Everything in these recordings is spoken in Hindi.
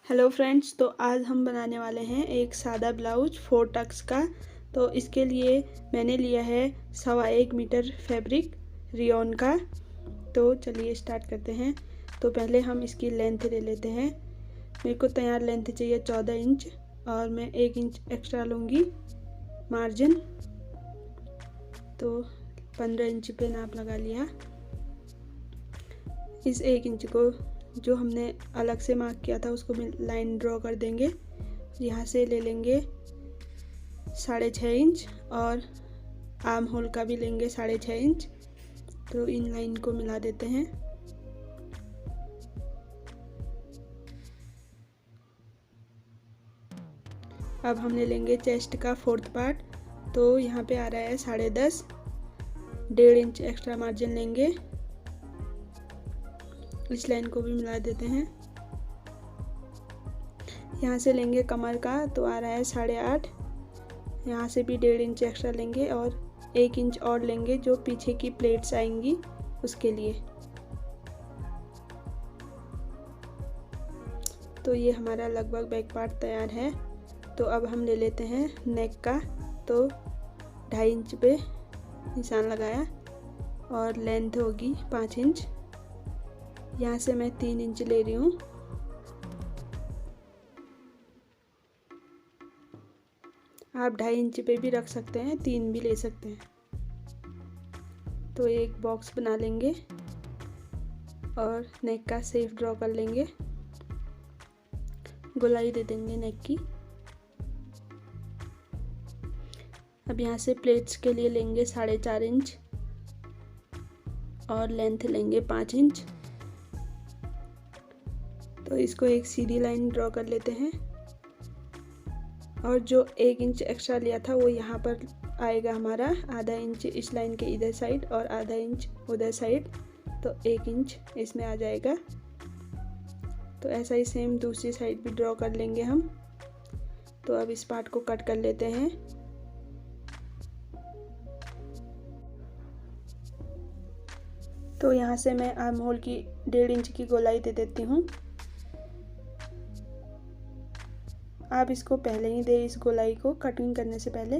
हेलो फ्रेंड्स, तो आज हम बनाने वाले हैं एक सादा ब्लाउज 4 टक्स का। तो इसके लिए मैंने लिया है 1.25 मीटर फैब्रिक रियोन का। तो चलिए स्टार्ट करते हैं। तो पहले हम इसकी लेंथ ले लेते हैं। मेरे को तैयार लेंथ चाहिए 14 इंच और मैं 1 इंच एक्स्ट्रा लूँगी मार्जिन। तो 15 इंच पे नाप लगा लिया। इस 1 इंच को जो हमने अलग से मार्क किया था उसको लाइन ड्रॉ कर देंगे। यहाँ से ले लेंगे 6.5 इंच और आर्म होल का भी लेंगे 6.5 इंच। तो इन लाइन को मिला देते हैं। अब हमने लेंगे चेस्ट का 4th पार्ट। तो यहाँ पे आ रहा है 10.5। 1.5 इंच एक्स्ट्रा मार्जिन लेंगे। इस लाइन को भी मिला देते हैं। यहाँ से लेंगे कमर का, तो आ रहा है 8.5। यहाँ से भी 1.5 इंच एक्स्ट्रा लेंगे और 1 इंच और लेंगे जो पीछे की प्लेट्स आएंगी उसके लिए। तो ये हमारा लगभग बैक पार्ट तैयार है। तो अब हम ले लेते हैं नेक का। तो 2.5 इंच पे निशान लगाया और लेंथ होगी 5 इंच। यहाँ से मैं 3 इंच ले रही हूँ। आप 2.5 इंच पे भी रख सकते हैं, 3 भी ले सकते हैं। तो एक बॉक्स बना लेंगे और नेक का शेप ड्रॉ कर लेंगे। गोलाई दे देंगे नेक की। अब यहाँ से प्लेट्स के लिए लेंगे 4.5 इंच और लेंथ लेंगे 5 इंच। तो इसको एक सीधी लाइन ड्रॉ कर लेते हैं और जो 1 इंच एक्स्ट्रा लिया था वो यहाँ पर आएगा हमारा। आधा इंच इस लाइन के इधर साइड और आधा इंच उधर साइड। तो 1 इंच इसमें आ जाएगा। तो ऐसा ही सेम दूसरी साइड भी ड्रॉ कर लेंगे हम। तो अब इस पार्ट को कट कर लेते हैं। तो यहाँ से मैं आर्म होल की 1.5 इंच की गोलाई दे देती हूँ। आप इसको पहले ही दे, इस गोलाई को कटिंग करने से पहले,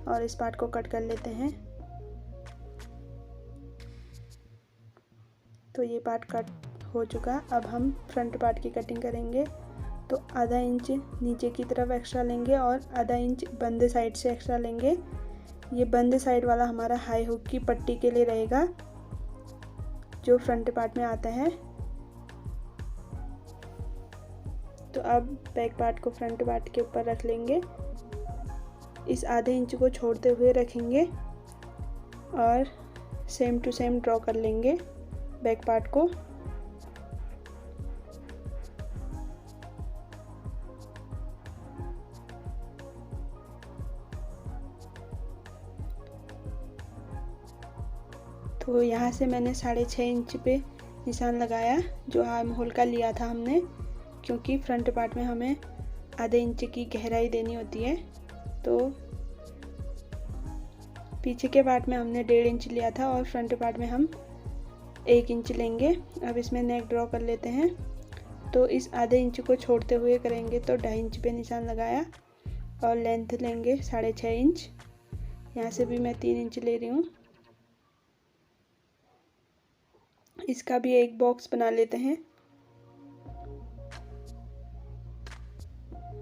और इस पार्ट को कट कर लेते हैं। तो ये पार्ट कट हो चुका। अब हम फ्रंट पार्ट की कटिंग करेंगे। तो आधा इंच नीचे की तरफ एक्स्ट्रा लेंगे और आधा इंच बंद साइड से एक्स्ट्रा लेंगे। ये बंद साइड वाला हमारा हाई हुक की पट्टी के लिए रहेगा जो फ्रंट पार्ट में आता है। तो अब बैक पार्ट को फ्रंट पार्ट के ऊपर रख लेंगे। इस आधे इंच को छोड़ते हुए रखेंगे और सेम टू सेम ड्रॉ कर लेंगे बैक पार्ट को। तो यहाँ से मैंने 6.5 इंच पे निशान लगाया जो आर्म होल का लिया था हमने, क्योंकि फ्रंट पार्ट में हमें आधे इंच की गहराई देनी होती है। तो पीछे के पार्ट में हमने 1.5 इंच लिया था और फ्रंट पार्ट में हम 1 इंच लेंगे। अब इसमें नेक ड्रॉ कर लेते हैं। तो इस आधे इंच को छोड़ते हुए करेंगे। तो 2.5 इंच पे निशान लगाया और लेंथ लेंगे 6.5 इंच। यहाँ से भी मैं 3 इंच ले रही हूँ। इसका भी एक बॉक्स बना लेते हैं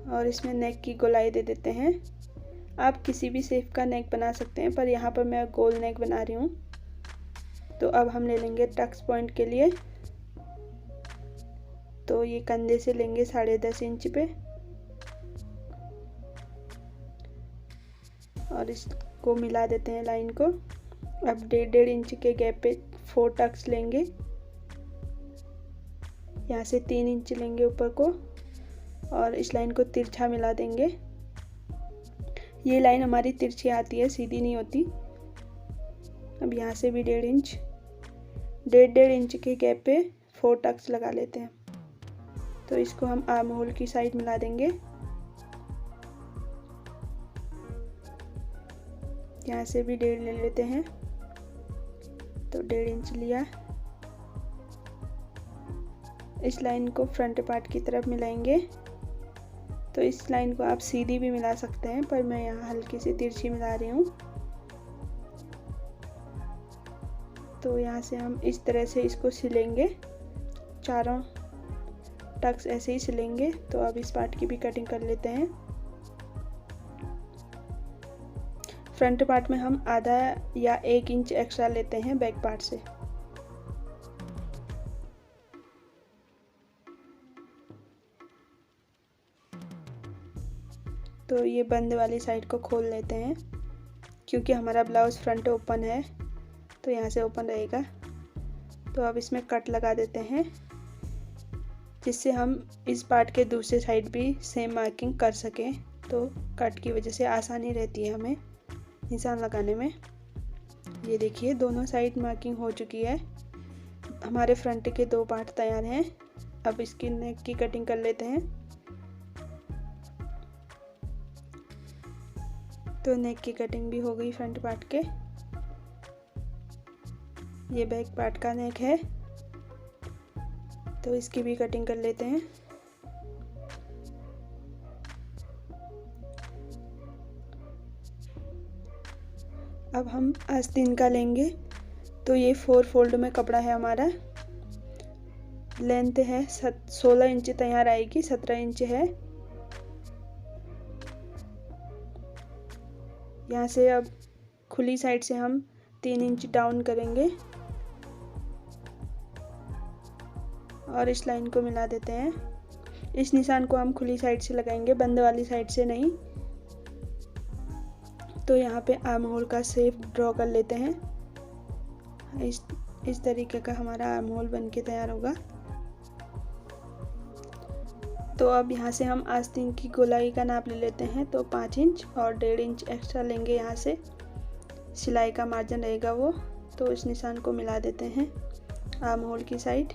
और इसमें नेक की गोलाई दे देते हैं। आप किसी भी शेप का नेक बना सकते हैं, पर यहाँ पर मैं गोल नेक बना रही हूँ। तो अब हम ले लेंगे टक्स पॉइंट के लिए। तो ये कंधे से लेंगे 10.5 इंच पे और इसको मिला देते हैं लाइन को। अब 1.5 इंच के गैप पे 4 टक्स लेंगे। यहाँ से 3 इंच लेंगे ऊपर को और इस लाइन को तिरछा मिला देंगे। ये लाइन हमारी तिरछी आती है, सीधी नहीं होती। अब यहाँ से भी 1.5 इंच, 1.5 इंच के गैप पे 4 टक्स लगा लेते हैं। तो इसको हम आर्म होल की साइड मिला देंगे। यहाँ से भी 1.5 ले लेते हैं। तो 1.5 इंच लिया इस लाइन को फ्रंट पार्ट की तरफ मिलाएंगे। तो इस लाइन को आप सीधी भी मिला सकते हैं, पर मैं यहाँ हल्की सी तिरछी मिला रही हूँ। तो यहाँ से हम इस तरह से इसको सिलेंगे, चारों टक्स ऐसे ही सिलेंगे। तो अब इस पार्ट की भी कटिंग कर लेते हैं। फ्रंट पार्ट में हम आधा या 1 इंच एक्स्ट्रा लेते हैं बैक पार्ट से। तो ये बंद वाली साइड को खोल लेते हैं, क्योंकि हमारा ब्लाउज़ फ्रंट ओपन है तो यहाँ से ओपन रहेगा। तो अब इसमें कट लगा देते हैं, जिससे हम इस पार्ट के दूसरे साइड भी सेम मार्किंग कर सकें। तो कट की वजह से आसानी रहती है हमें निशान लगाने में। ये देखिए दोनों साइड मार्किंग हो चुकी है। हमारे फ्रंट के 2 पार्ट तैयार हैं। अब इसकी नेक की कटिंग कर लेते हैं। तो नेक की कटिंग भी हो गई फ्रंट पार्ट के। ये बैक पार्ट का नेक है, तो इसकी भी कटिंग कर लेते हैं। अब हम आस्तीन का लेंगे। तो ये 4 फोल्ड में कपड़ा है हमारा। लेंथ है 16 इंच तैयार आएगी, 17 इंच है। यहाँ से अब खुली साइड से हम 3 इंच डाउन करेंगे और इस लाइन को मिला देते हैं। इस निशान को हम खुली साइड से लगाएंगे, बंद वाली साइड से नहीं। तो यहाँ पे आर्म होल का शेप ड्रॉ कर लेते हैं। इस तरीके का हमारा आर्म होल बन के तैयार होगा। तो अब यहाँ से हम आस्तीन की गोलाई का नाप ले लेते हैं। तो 5 इंच और 1.5 इंच एक्स्ट्रा लेंगे। यहाँ से सिलाई का मार्जिन रहेगा वो। तो इस निशान को मिला देते हैं आर्म होल की साइड।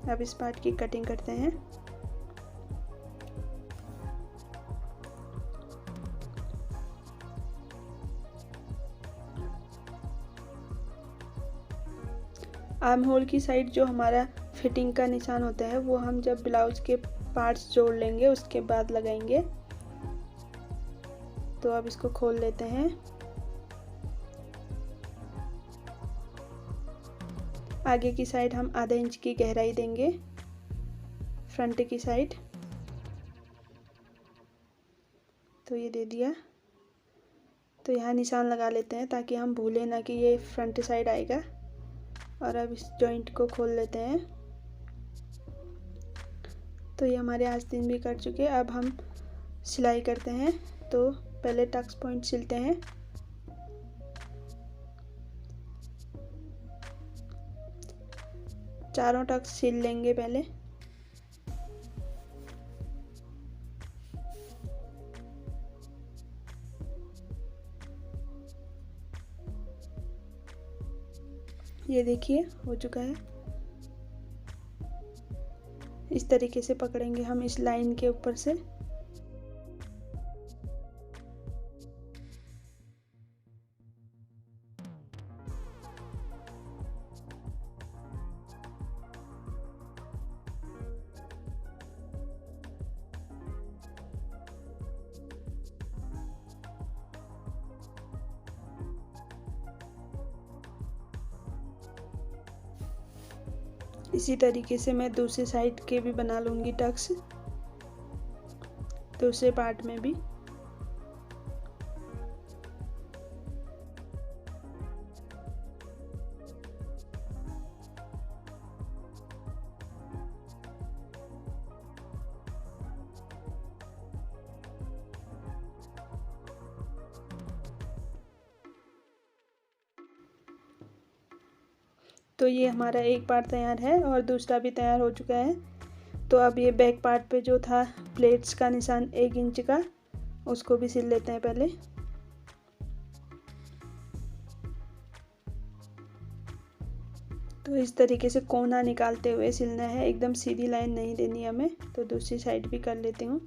अब इस पार्ट की कटिंग करते हैं। आर्म होल की साइड जो हमारा फिटिंग का निशान होता है वो हम जब ब्लाउज के पार्ट्स जोड़ लेंगे उसके बाद लगाएंगे। तो अब इसको खोल लेते हैं। आगे की साइड हम आधा इंच की गहराई देंगे, फ्रंट की साइड। तो ये दे दिया। तो यहाँ निशान लगा लेते हैं ताकि हम भूलें ना कि ये फ्रंट साइड आएगा। और अब इस जॉइंट को खोल लेते हैं। तो ये हमारे आस्तीन भी कट चुके हैं। अब हम सिलाई करते हैं। तो पहले टक्स पॉइंट सिलते हैं। चारों टक्स सिल लेंगे पहले। ये देखिए हो चुका है। इस तरीके से पकड़ेंगे हम इस लाइन के ऊपर से। इसी तरीके से मैं दूसरी साइड के भी बना लूँगी टक्स, दूसरे पार्ट में भी। तो ये हमारा एक पार्ट तैयार है और दूसरा भी तैयार हो चुका है। तो अब ये बैक पार्ट पे जो था प्लेट्स का निशान 1 इंच का, उसको भी सिल लेते हैं पहले। तो इस तरीके से कोना निकालते हुए सिलना है, एकदम सीधी लाइन नहीं देनी हमें। तो दूसरी साइड भी कर लेती हूँ।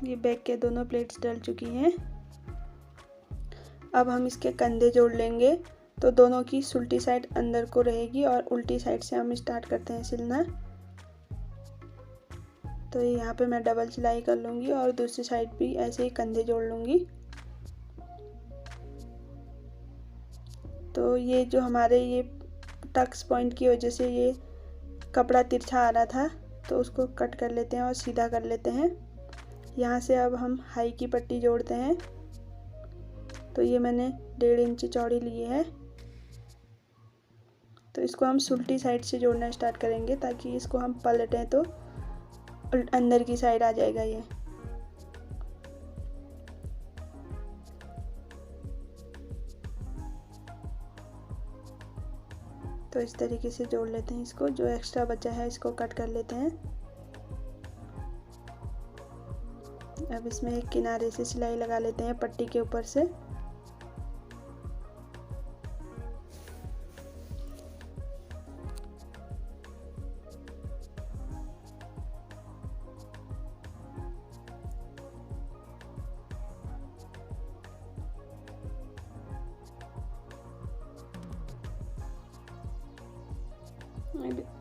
ये बैक के दोनों प्लेट्स डल चुकी हैं। अब हम इसके कंधे जोड़ लेंगे। तो दोनों की सुल्टी साइड अंदर को रहेगी और उल्टी साइड से हम स्टार्ट करते हैं सिलना। तो यहाँ पे मैं डबल सिलाई कर लूँगी और दूसरी साइड भी ऐसे ही कंधे जोड़ लूँगी। तो ये जो हमारे ये टक्स पॉइंट की वजह से ये कपड़ा तिरछा आ रहा था, तो उसको कट कर लेते हैं और सीधा कर लेते हैं। यहाँ से अब हम हाई की पट्टी जोड़ते हैं। तो ये मैंने 1.5 इंच चौड़ी ली है। तो इसको हम सुल्टी साइड से जोड़ना स्टार्ट करेंगे, ताकि इसको हम पलटें तो अंदर की साइड आ जाएगा ये। तो इस तरीके से जोड़ लेते हैं इसको। जो एक्स्ट्रा बचा है इसको कट कर लेते हैं। अब इसमें एक किनारे से सिलाई लगा लेते हैं पट्टी के ऊपर से।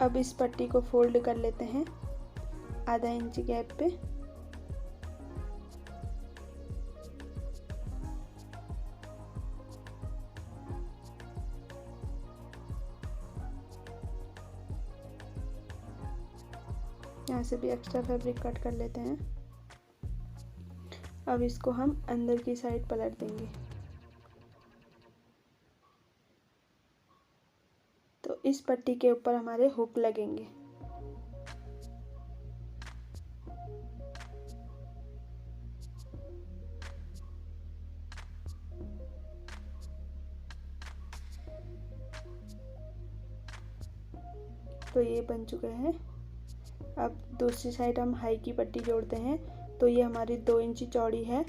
अब इस पट्टी को फोल्ड कर लेते हैं आधा इंच गैप पे। यहाँ से भी एक्स्ट्रा फैब्रिक कट कर लेते हैं। अब इसको हम अंदर की साइड पलट देंगे। तो इस पट्टी के ऊपर हमारे हुक लगेंगे। तो ये बन चुके हैं। अब दूसरी साइड हम हाई की पट्टी जोड़ते हैं। तो ये हमारी 2 इंच चौड़ी है।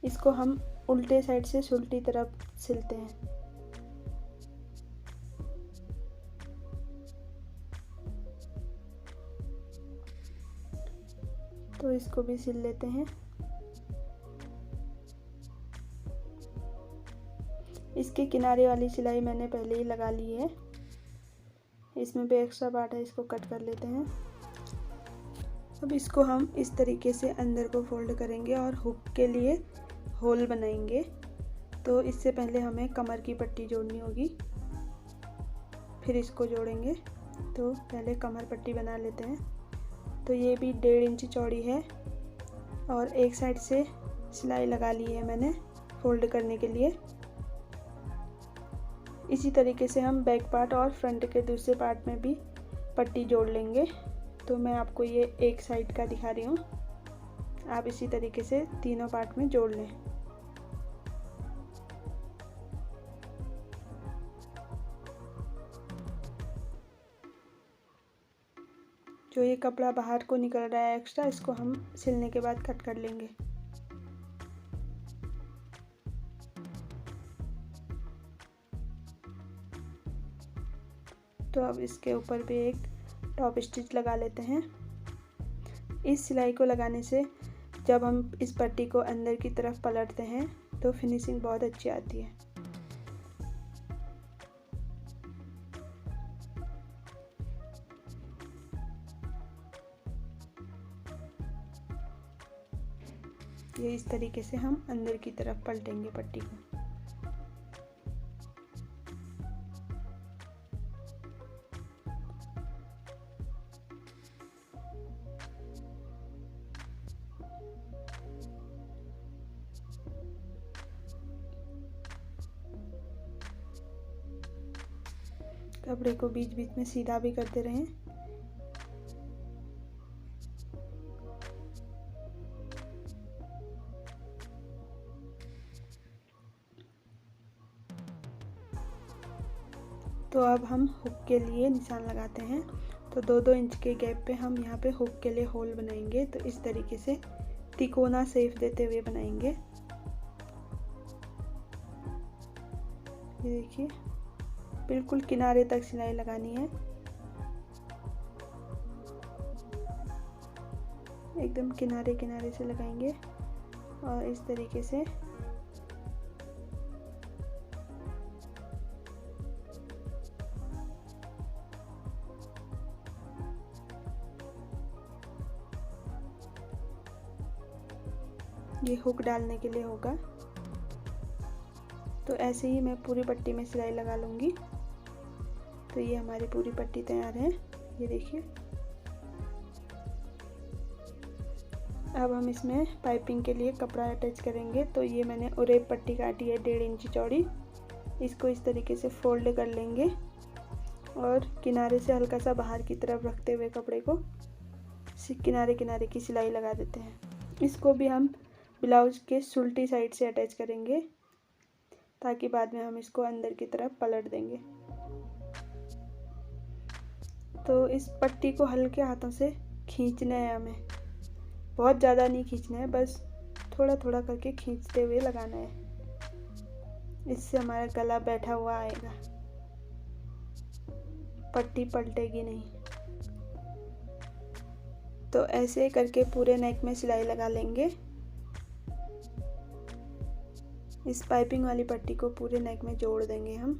इसको हम उल्टे साइड से सुल्टी तरफ सिलते हैं। तो इसको भी सिल लेते हैं। इसके किनारे वाली सिलाई मैंने पहले ही लगा ली है। इसमें भी एक्स्ट्रा पार्ट है, इसको कट कर लेते हैं। अब इसको हम इस तरीके से अंदर को फोल्ड करेंगे और हुक के लिए होल बनाएंगे। तो इससे पहले हमें कमर की पट्टी जोड़नी होगी, फिर इसको जोड़ेंगे। तो पहले कमर पट्टी बना लेते हैं। तो ये भी 1.5 इंच चौड़ी है और एक साइड से सिलाई लगा ली है मैंने फोल्ड करने के लिए। इसी तरीके से हम बैक पार्ट और फ्रंट के दूसरे पार्ट में भी पट्टी जोड़ लेंगे। तो मैं आपको ये एक साइड का दिखा रही हूँ, आप इसी तरीके से तीनों पार्ट में जोड़ लें। जो ये कपड़ा बाहर को निकल रहा है एक्स्ट्रा, इसको हम सिलने के बाद कट कर लेंगे। तो अब इसके ऊपर भी एक टॉप स्टिच लगा लेते हैं। इस सिलाई को लगाने से जब हम इस पट्टी को अंदर की तरफ पलटते हैं तो फिनिशिंग बहुत अच्छी आती है। ये इस तरीके से हम अंदर की तरफ पलटेंगे पट्टी को। कपड़े को बीच बीच में सीधा भी करते रहें। तो अब हम हुक के लिए निशान लगाते हैं। तो 2-2 इंच के गैप पे हम यहाँ पे हुक के लिए होल बनाएंगे। तो इस तरीके से तिकोना शेप देते हुए बनाएंगे। ये देखिए, बिल्कुल किनारे तक सिलाई लगानी है, एकदम किनारे किनारे से लगाएंगे और इस तरीके से ये हुक डालने के लिए होगा। तो ऐसे ही मैं पूरी पट्टी में सिलाई लगा लूँगी। तो ये हमारी पूरी पट्टी तैयार है, ये देखिए। अब हम इसमें पाइपिंग के लिए कपड़ा अटैच करेंगे। तो ये मैंने उरेप पट्टी काटी है 1.5 इंच चौड़ी। इसको इस तरीके से फोल्ड कर लेंगे और किनारे से हल्का सा बाहर की तरफ रखते हुए कपड़े को किनारे किनारे की सिलाई लगा देते हैं। इसको भी हम ब्लाउज के सुल्टी साइड से अटैच करेंगे ताकि बाद में हम इसको अंदर की तरफ पलट देंगे। तो इस पट्टी को हल्के हाथों से खींचना है हमें, बहुत ज़्यादा नहीं खींचना है, बस थोड़ा थोड़ा करके खींचते हुए लगाना है। इससे हमारा गला बैठा हुआ आएगा, पट्टी पलटेगी नहीं। तो ऐसे करके पूरे नेक में सिलाई लगा लेंगे। इस पाइपिंग वाली पट्टी को पूरे नेक में जोड़ देंगे हम।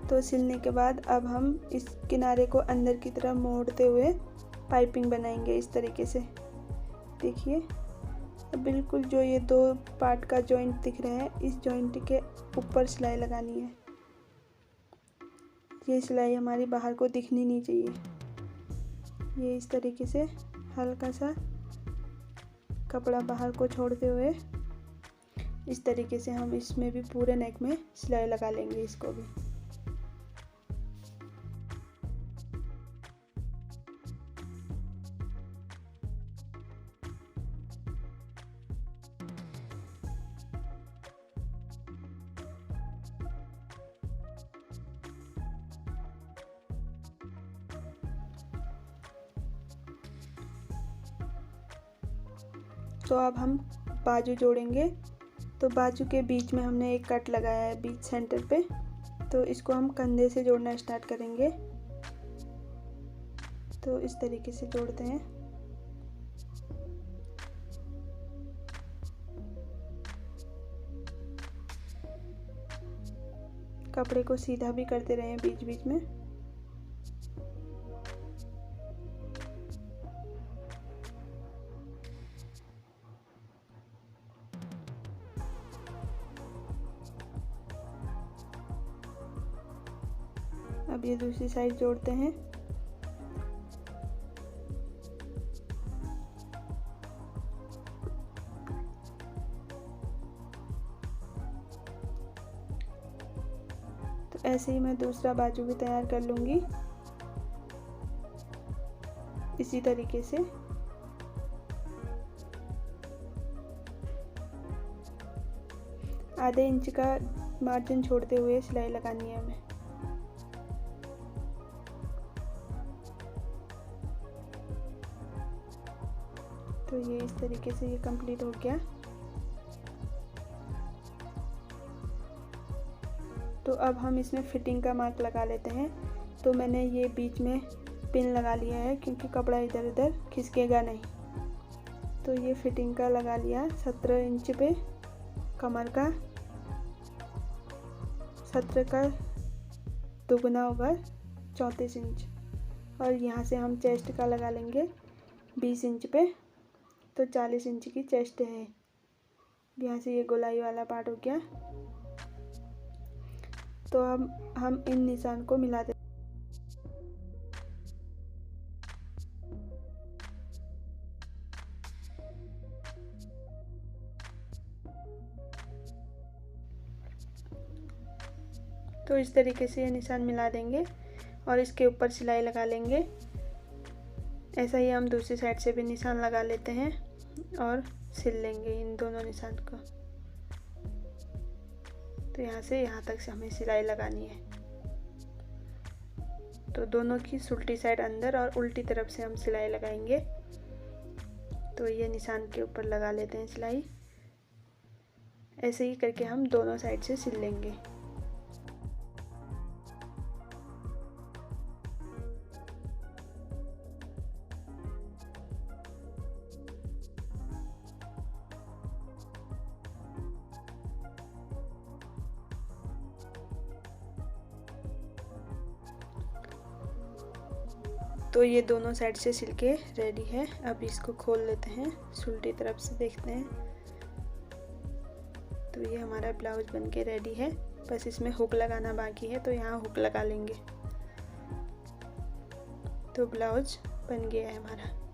तो सिलने के बाद अब हम इस किनारे को अंदर की तरफ मोड़ते हुए पाइपिंग बनाएंगे इस तरीके से। देखिए, बिल्कुल जो ये 2 पार्ट का जॉइंट दिख रहा है, इस जॉइंट के ऊपर सिलाई लगानी है। ये सिलाई हमारी बाहर को दिखनी नहीं चाहिए। ये इस तरीके से हल्का सा कपड़ा बाहर को छोड़ते हुए इस तरीके से हम इसमें भी पूरे नेक में सिलाई लगा लेंगे इसको भी। तो अब हम बाजू जोड़ेंगे। तो बाजू के बीच में हमने एक कट लगाया है बीच सेंटर पे, तो इसको हम कंधे से जोड़ना स्टार्ट करेंगे। तो इस तरीके से जोड़ते हैं। कपड़े को सीधा भी करते रहें बीच बीच में। अब ये दूसरी साइड जोड़ते हैं। तो ऐसे ही मैं दूसरा बाजू भी तैयार कर लूँगी इसी तरीके से। आधे इंच का मार्जिन छोड़ते हुए सिलाई लगानी है हमें। तो ये इस तरीके से ये कंप्लीट हो गया। तो अब हम इसमें फिटिंग का मार्क लगा लेते हैं। तो मैंने ये बीच में पिन लगा लिया है क्योंकि कपड़ा इधर उधर खिसकेगा नहीं। तो ये फिटिंग का लगा लिया 17 इंच पे कमर का, 17 का दुगना होगा 34 इंच। और यहाँ से हम चेस्ट का लगा लेंगे 20 इंच पे, तो 40 इंच की चेस्ट है। यहाँ से ये गोलाई वाला पार्ट हो गया। तो अब हम इन निशान को मिला दें। तो इस तरीके से ये निशान मिला देंगे और इसके ऊपर सिलाई लगा लेंगे। ऐसा ही हम दूसरी साइड से भी निशान लगा लेते हैं और सिल लेंगे इन दोनों निशान को। तो यहाँ से यहाँ तक से हमें सिलाई लगानी है। तो दोनों की उल्टी साइड अंदर और उल्टी तरफ से हम सिलाई लगाएंगे। तो ये निशान के ऊपर लगा लेते हैं सिलाई। ऐसे ही करके हम दोनों साइड से सिल लेंगे। तो ये दोनों साइड से सिल के रेडी है। अब इसको खोल लेते हैं, उल्टी तरफ से देखते हैं। तो ये हमारा ब्लाउज बनके रेडी है। बस इसमें हुक लगाना बाकी है, तो यहाँ हुक लगा लेंगे। तो ब्लाउज बन गया है हमारा।